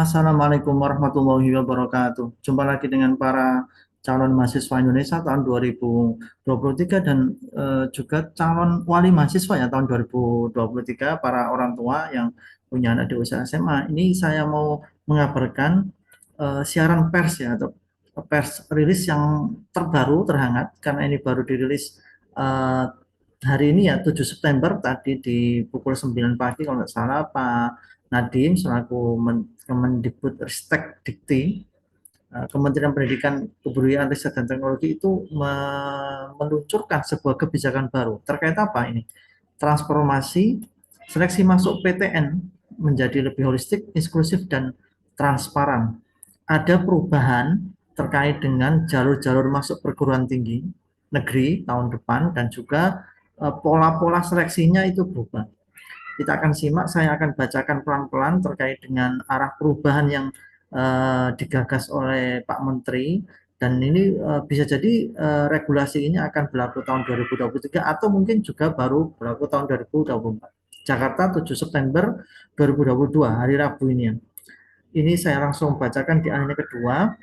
Assalamualaikum warahmatullahi wabarakatuh. Jumpa lagi dengan para calon mahasiswa Indonesia tahun 2023 dan juga calon wali mahasiswa ya tahun 2023, para orang tua yang punya anak di usia SMA. Ini saya mau mengabarkan siaran pers ya, atau pers rilis yang terbaru terhangat karena ini baru dirilis eh, hari ini ya, 7 September tadi di pukul 9 pagi kalau nggak salah. Pak Nadiem selaku Kemendikbudristek Dikti, Kementerian Pendidikan, Kebudayaan, Riset dan Teknologi itu meluncurkan sebuah kebijakan baru terkait apa ini? Transformasi seleksi masuk PTN menjadi lebih holistik, inklusif dan transparan. Ada perubahan terkait dengan jalur-jalur masuk perguruan tinggi negeri tahun depan, dan juga pola-pola seleksinya itu berubah. Kita akan simak, saya akan bacakan pelan-pelan terkait dengan arah perubahan yang digagas oleh Pak Menteri, dan ini bisa jadi regulasi ini akan berlaku tahun 2023 atau mungkin juga baru berlaku tahun 2024. Jakarta 7 September 2022, hari Rabu ini ya. Ini saya langsung bacakan di alinea kedua.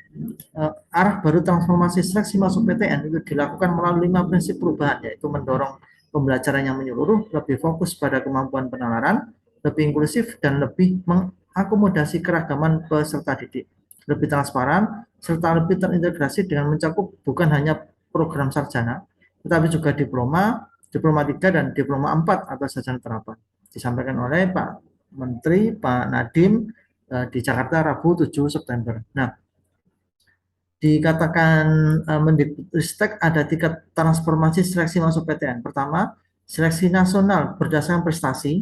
Arah baru transformasi seleksi masuk PTN itu dilakukan melalui 5 prinsip perubahan, yaitu mendorong pembelajaran yang menyeluruh, lebih fokus pada kemampuan penalaran, lebih inklusif, dan lebih mengakomodasi keragaman peserta didik, lebih transparan, serta lebih terintegrasi dengan mencakup bukan hanya program sarjana, tetapi juga diploma, diploma 3, dan diploma 4 atau sarjana terapan. Disampaikan oleh Pak Menteri, Pak Nadiem, di Jakarta Rabu 7 September. Nah, dikatakan Mendikbudristek ada 3 transformasi seleksi masuk PTN. Pertama, seleksi nasional berdasarkan prestasi,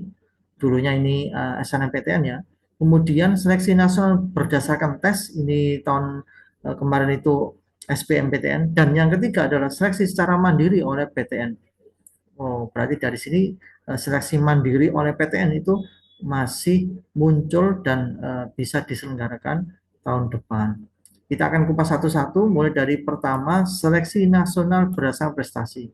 dulunya ini SNMPTN ya. Kemudian seleksi nasional berdasarkan tes, ini tahun kemarin itu SBMPTN. Dan yang ketiga adalah seleksi secara mandiri oleh PTN. Oh, berarti dari sini seleksi mandiri oleh PTN itu masih muncul dan bisa diselenggarakan tahun depan. Kita akan kupas satu-satu, mulai dari pertama, seleksi nasional berdasarkan prestasi.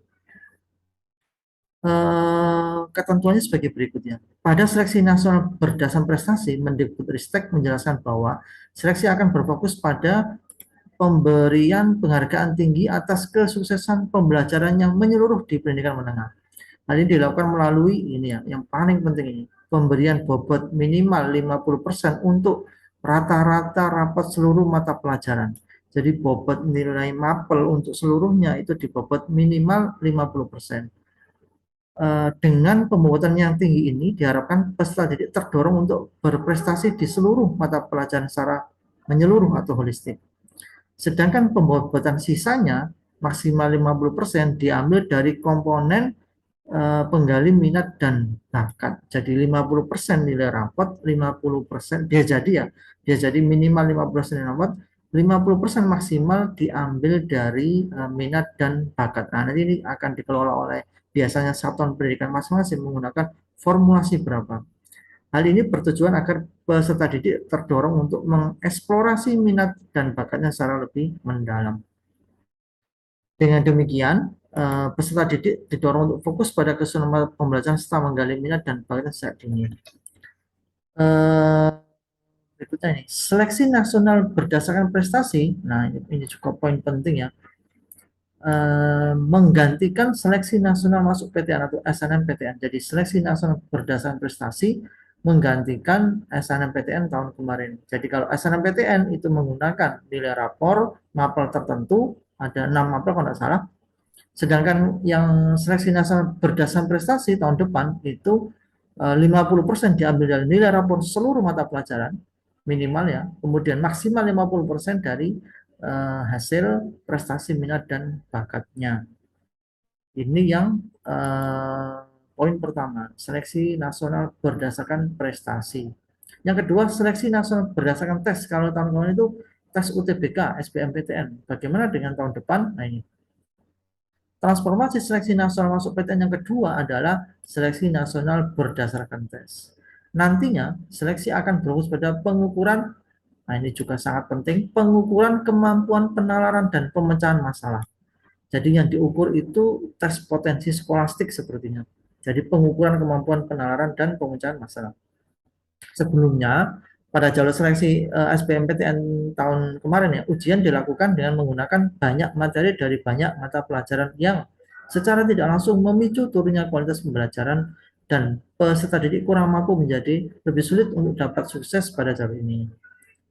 Ketentuannya sebagai berikutnya. Pada seleksi nasional berdasarkan prestasi, Mendikbudristek menjelaskan bahwa seleksi akan berfokus pada pemberian penghargaan tinggi atas kesuksesan pembelajaran yang menyeluruh di pendidikan menengah. Hal ini dilakukan melalui ini ya, yang paling penting ini, pemberian bobot minimal 50% untuk rata-rata rapat seluruh mata pelajaran. Jadi bobot nilai mapel untuk seluruhnya itu dibobot minimal 50%. Dengan pembobotan yang tinggi ini diharapkan peserta didik terdorong untuk berprestasi di seluruh mata pelajaran secara menyeluruh atau holistik. Sedangkan pembobotan sisanya maksimal 50% diambil dari komponen penggali minat dan bakat. Jadi 50% nilai rapot, 50% dia jadi ya, dia jadi minimal 50% nilai rapot, 50% maksimal diambil dari minat dan bakat. Nah, nanti ini akan dikelola oleh biasanya satuan pendidikan masing-masing menggunakan formulasi berapa. Hal ini bertujuan agar peserta didik terdorong untuk mengeksplorasi minat dan bakatnya secara lebih mendalam. Dengan demikian, peserta didik didorong untuk fokus pada keseluruhan pembelajaran serta menggali minat dan bakatnya sejak dini. Eh, Berikutnya ini, seleksi nasional berdasarkan prestasi. Nah, ini juga poin penting ya. Menggantikan seleksi nasional masuk PTN atau SNMPTN. Jadi seleksi nasional berdasarkan prestasi menggantikan SNMPTN tahun kemarin. Jadi kalau SNMPTN itu menggunakan nilai rapor mapel tertentu, ada 6 mapel kalau tidak salah. Sedangkan yang seleksi nasional berdasarkan prestasi tahun depan itu 50% diambil dari nilai rapor seluruh mata pelajaran minimal ya, kemudian maksimal 50% dari hasil prestasi minat dan bakatnya. Ini yang poin pertama, seleksi nasional berdasarkan prestasi. Yang kedua, seleksi nasional berdasarkan tes. Kalau tahun kemarin itu tes UTBK, SBMPTN. Bagaimana dengan tahun depan? Nah, ini transformasi seleksi nasional masuk PTN yang kedua adalah seleksi nasional berdasarkan tes. Nantinya, seleksi akan berfokus pada pengukuran, nah ini juga sangat penting, pengukuran kemampuan penalaran dan pemecahan masalah. Jadi yang diukur itu tes potensi skolastik sepertinya. Jadi pengukuran kemampuan penalaran dan pemecahan masalah. Sebelumnya, pada jalur seleksi SBMPTN tahun kemarin ya, ujian dilakukan dengan menggunakan banyak materi dari banyak mata pelajaran yang secara tidak langsung memicu turunnya kualitas pembelajaran dan peserta didik kurang mampu menjadi lebih sulit untuk dapat sukses pada jalur ini.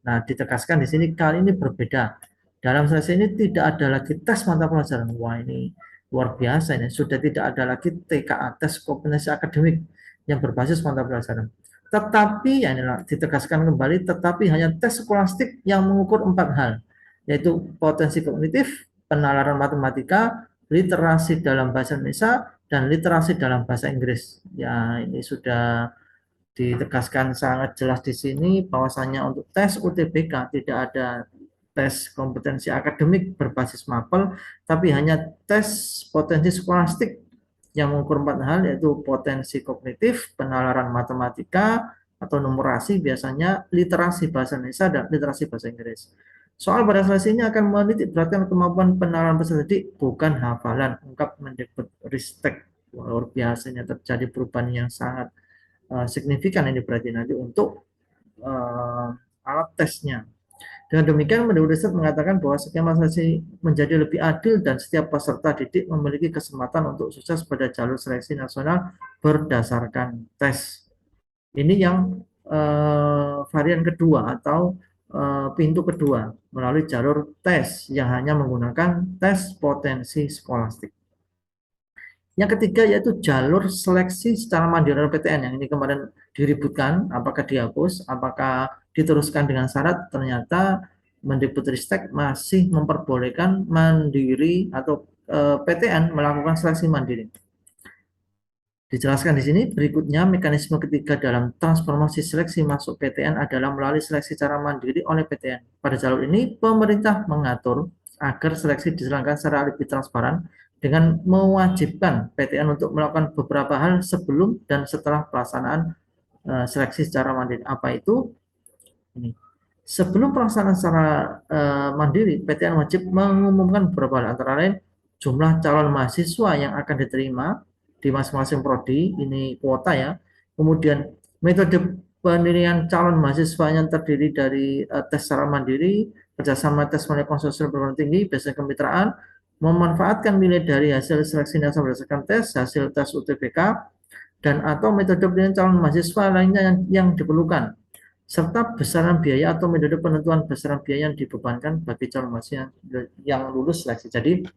Nah, ditegaskan di sini kali ini berbeda. Dalam seleksi ini tidak ada lagi tes mata pelajaran. Wah, ini luar biasa ini. Sudah tidak ada lagi TKA, tes kompetensi akademik yang berbasis mata pelajaran. Tetapi, ya inilah ditegaskan kembali, tetapi hanya tes skolastik yang mengukur 4 hal, yaitu potensi kognitif, penalaran matematika, literasi dalam bahasa Indonesia, dan literasi dalam bahasa Inggris. Ya, ini sudah ditegaskan sangat jelas di sini bahwasanya untuk tes UTBK tidak ada tes kompetensi akademik berbasis mapel, tapi hanya tes potensi skolastik yang mengukur 4 hal, yaitu potensi kognitif, penalaran matematika atau numerasi, biasanya literasi bahasa Indonesia dan literasi bahasa Inggris. Soal pada seleksi ini akan menitik beratkan kemampuan penalaran peserta didik, bukan hafalan. Ungkap Mendikbud Ristek. Luar biasanya terjadi perubahan yang sangat signifikan ini berarti nanti untuk alat tesnya. Dengan demikian, Mendikbud Ristek mengatakan bahwa skema seleksi menjadi lebih adil dan setiap peserta didik memiliki kesempatan untuk sukses pada jalur seleksi nasional berdasarkan tes. Ini yang varian kedua atau pintu kedua melalui jalur tes yang hanya menggunakan tes potensi skolastik. Yang ketiga yaitu jalur seleksi secara mandiri PTN yang ini kemarin diributkan, apakah dihapus, apakah diteruskan dengan syarat, ternyata Mendikbudristek masih memperbolehkan mandiri atau PTN melakukan seleksi mandiri. Dijelaskan di sini berikutnya mekanisme ketiga dalam transformasi seleksi masuk PTN adalah melalui seleksi secara mandiri oleh PTN. Pada jalur ini pemerintah mengatur agar seleksi diselenggarakan secara lebih transparan dengan mewajibkan PTN untuk melakukan beberapa hal sebelum dan setelah pelaksanaan seleksi secara mandiri. Apa itu? Ini. Sebelum pelaksanaan secara mandiri, PTN wajib mengumumkan beberapa hal, antara lain jumlah calon mahasiswa yang akan diterima di masing-masing prodi, ini kuota ya. Kemudian metode penilaian calon mahasiswa yang terdiri dari tes secara mandiri, kerjasama tes melalui konsorsium perguruan tinggi, biasanya kemitraan, memanfaatkan nilai dari hasil seleksi nasional berdasarkan tes, hasil tes UTBK, dan atau metode penilaian calon mahasiswa lainnya yang diperlukan, serta besaran biaya atau metode penentuan besaran biaya yang dibebankan bagi calon mahasiswa yang lulus seleksi. Jadi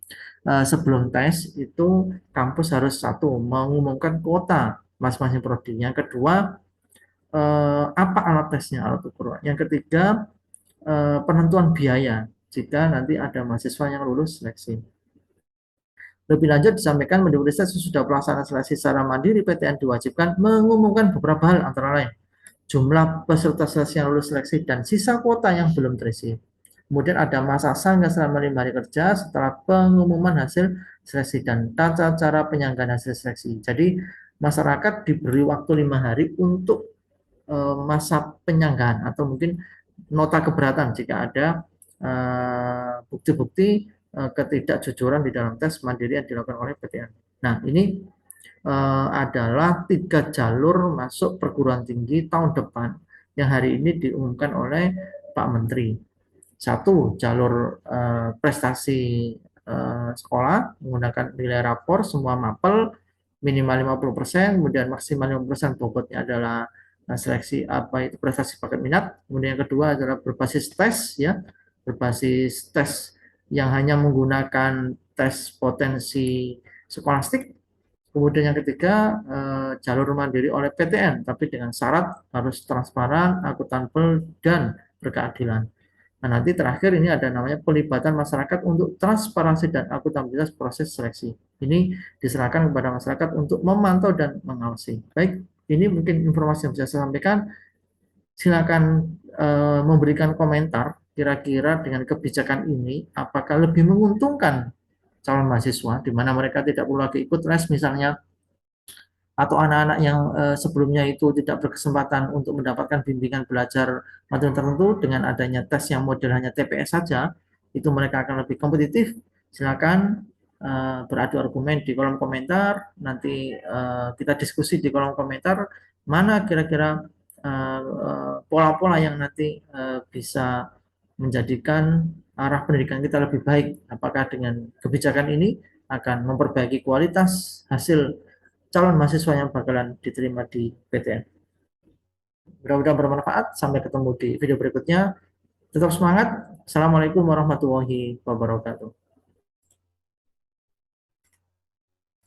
sebelum tes itu kampus harus satu mengumumkan kuota masing-masing prodi. Yang kedua apa alat tesnya, alat ukur. Yang ketiga penentuan biaya jika nanti ada mahasiswa yang lulus seleksi. Lebih lanjut disampaikan Mendikbud sesudah pelaksanaan seleksi secara mandiri, PTN diwajibkan mengumumkan beberapa hal, antara lain jumlah peserta seleksi yang lulus seleksi dan sisa kuota yang belum terisi. Kemudian ada masa sanggah selama 5 hari kerja setelah pengumuman hasil seleksi dan tata cara penyanggaan hasil seleksi. Jadi masyarakat diberi waktu 5 hari untuk masa penyanggaan atau mungkin nota keberatan jika ada bukti-bukti ketidakjujuran di dalam tes mandiri yang dilakukan oleh PTN. Nah, ini adalah 3 jalur masuk perguruan tinggi tahun depan yang hari ini diumumkan oleh Pak Menteri. Satu, jalur prestasi sekolah menggunakan nilai rapor semua mapel minimal 50%, kemudian maksimal 50% bobotnya adalah seleksi apa itu prestasi bakat minat. Kemudian yang kedua adalah berbasis tes ya, berbasis tes yang hanya menggunakan tes potensi skolastik. Kemudian yang ketiga jalur mandiri oleh PTN, tapi dengan syarat harus transparan, akuntabel dan berkeadilan. Nah, nanti terakhir ini ada namanya pelibatan masyarakat untuk transparansi dan akuntabilitas proses seleksi. Ini diserahkan kepada masyarakat untuk memantau dan mengawasi. Baik, ini mungkin informasi yang bisa saya sampaikan. Silakan memberikan komentar kira-kira dengan kebijakan ini apakah lebih menguntungkan calon mahasiswa di mana mereka tidak perlu lagi ikut les misalnya, atau anak-anak yang sebelumnya itu tidak berkesempatan untuk mendapatkan bimbingan belajar materi tertentu, dengan adanya tes yang model hanya TPS saja, itu mereka akan lebih kompetitif. Silakan beradu argumen di kolom komentar, nanti kita diskusi di kolom komentar mana kira-kira pola-pola yang nanti bisa menjadikan arah pendidikan kita lebih baik. Apakah dengan kebijakan ini akan memperbaiki kualitas hasil calon mahasiswa yang bakalan diterima di PTN. Mudah-mudahan bermanfaat. Sampai ketemu di video berikutnya. Tetap semangat. Assalamualaikum warahmatullahi wabarakatuh.